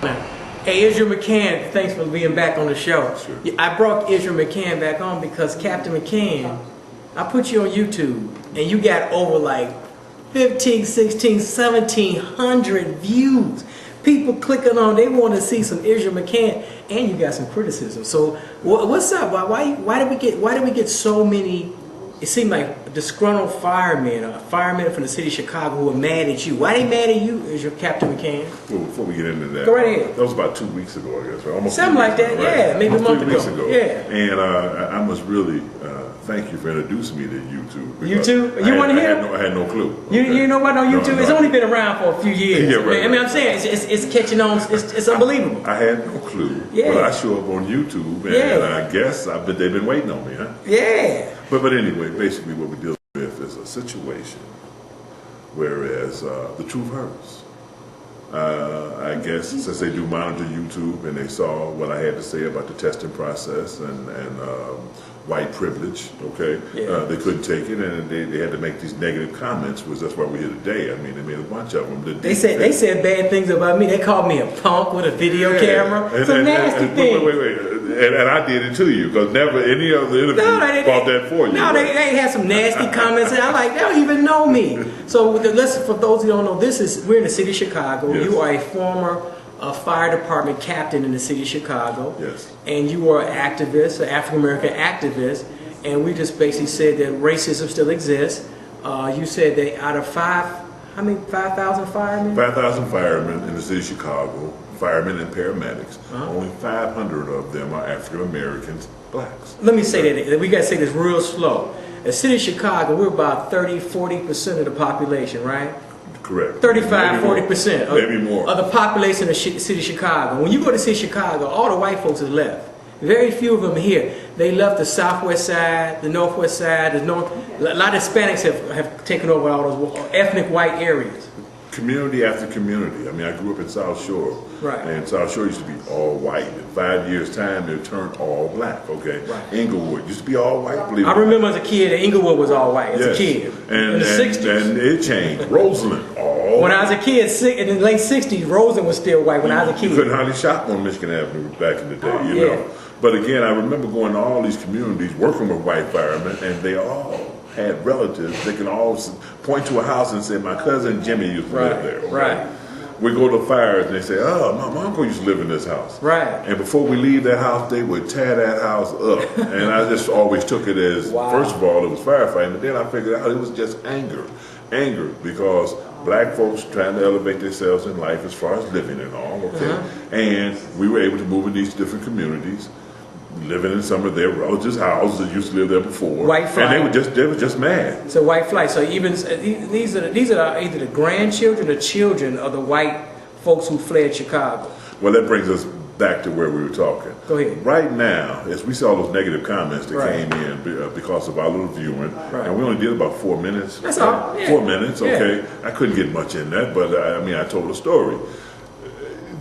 Hey, Ezra McCann, thanks for being back on the show. Sure. I brought Ezra McCann back on because Captain McCann, I put you on YouTube and you got over like 15, 16, 1700 views. People clicking on, they want to see some Ezra McCann, and you got some criticism. So what's up? Why did we get so many? It seemed like disgruntled firemen from the city of Chicago who are mad at you. Why they mad at you, is your Captain McCann? Well, before we get into that, go right ahead. That was about 2 weeks ago, I guess, right? Almost something like that, ago, right? Yeah, maybe almost a month 3 weeks ago. Yeah. And I must really thank you for introducing me to YouTube. YouTube? You want to hear? I had no clue. Okay. You know what? On YouTube, it's only been around for a few years. Yeah, right, I mean, I'm saying it's catching on. It's unbelievable. I had no clue. Yeah. But I show up on YouTube, and I guess they've been waiting on me, huh? Yeah. But anyway, basically what we deal with is a situation whereas the truth hurts. I guess since they do monitor YouTube and they saw what I had to say about the testing process and white privilege, okay, they couldn't take it, and they had to make these negative comments, which that's why we're here today. I mean, they made a bunch of them. They said bad things about me. They called me a punk with a video camera. Some nasty things. Wait. And I did it to you, because never any other interview bought that for you. No, right? they had some nasty comments, and I'm like, they don't even know me. So for those who don't know, we're in the city of Chicago. Yes. You are a former fire department captain in the city of Chicago. Yes. And you are an activist, an African-American activist, and we just basically said that racism still exists. You said that out of 5,000 firemen? 5,000 firemen in the city of Chicago, firemen and paramedics. Only 500 of them are African Americans, blacks. Let me say that. We got to say this real slow. The city of Chicago, we're about 30-40% of the population, right? Correct. 35-40%. Maybe more. Of the population of the city of Chicago. When you go to the city of Chicago, all the white folks have left. Very few of them are here. They left the southwest side, the northwest side, the north. A lot of Hispanics have taken over all those ethnic white areas. Community after community. I mean, I grew up in South Shore. Right. And South Shore used to be all white. In 5 years' time, it turned all black, okay? Right. Inglewood used to be all white, believe it I remember as a kid that Inglewood was all white as a kid. And, in the 60s. And it changed. Roseland, all When I was a kid, in the late 60s, Roseland was still white when I was a kid. You couldn't hardly shop on Michigan Avenue back in the day, you know? But again, I remember going to all these communities, working with white firemen, and they all had relatives. They can all point to a house and say, my cousin Jimmy used to live there. Okay? Right. We go to fires and they say, oh, my uncle used to live in this house. Right. And before we leave that house, they would tear that house up. And I just always took it as, first of all, it was firefighting, but then I figured out it was just anger. Anger because black folks trying to elevate themselves in life as far as living and all, okay? And we were able to move in these different communities, living in some of their relatives' houses that used to live there before. White flight. And they were just mad. So white flight. So even these are either the grandchildren or children of the white folks who fled Chicago. Well, that brings us back to where we were talking. Go ahead. Right now, as we saw those negative comments that came in because of our little viewing, and we only did about 4 minutes. That's all. 4 minutes, okay. I couldn't get much in that, but I told a story.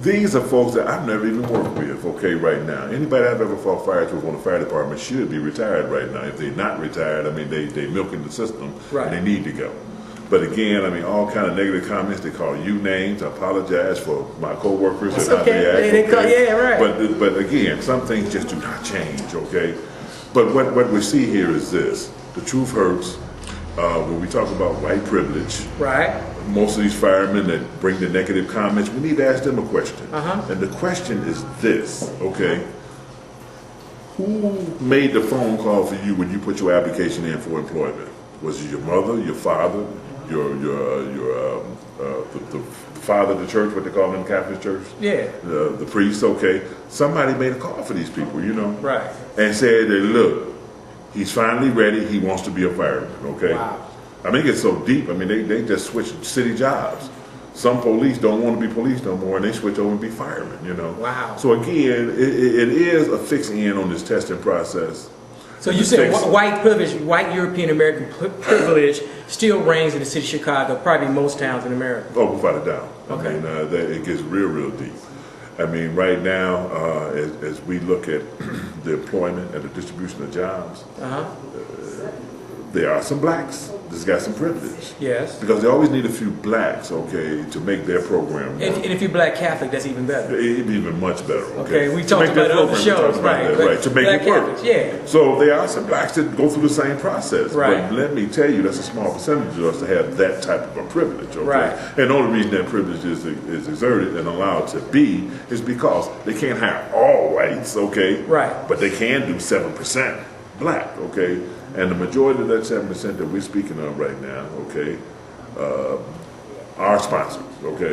These are folks that I've never even worked with, okay, right now. Anybody I've ever fought fires with on the fire department should be retired right now. If they're not retired, I mean, they milking the system, and they need to go. But again, I mean, all kind of negative comments. They call you names. I apologize for my coworkers and how they act. But again, some things just do not change, okay? But what we see here is this. The truth hurts. When we talk about white privilege, most of these firemen that bring the negative comments, we need to ask them a question. And the question is this, okay? Who made the phone call for you when you put your application in for employment? Was it your mother, your father, the father of the church, what they call them, Catholic church? Yeah. The priest, okay. Somebody made a call for these people, you know? Right. And said that, look, he's finally ready. He wants to be a fireman, okay? Wow. I mean, it gets so deep. I mean, they just switched city jobs. Some police don't want to be police no more, and they switch over and be firemen, you know? Wow. So again, it is a fixing in on this testing process. So you said white privilege, white European American privilege still reigns in the city of Chicago, probably most towns in America. Oh, without a doubt. Okay. I mean, it gets real deep. I mean, right now, as we look at the employment and the distribution of jobs, there are some blacks that's got some privilege. Yes. Because they always need a few blacks, okay, to make their program work. And if you're black Catholic, that's even better. It'd be even much better. Okay, we To talked make their about it on the program, we shows, talked about right? that, right? To make Black it work. Catholics, yeah. So there are some blacks that go through the same process. Right. But let me tell you, that's a small percentage of us to have that type of a privilege. Okay? Right. And the only reason that privilege is exerted and allowed to be is because they can't hire all whites, okay? Right. But they can do 7% black, okay? And the majority of that 7% that we're speaking of right now, okay, are sponsors, okay?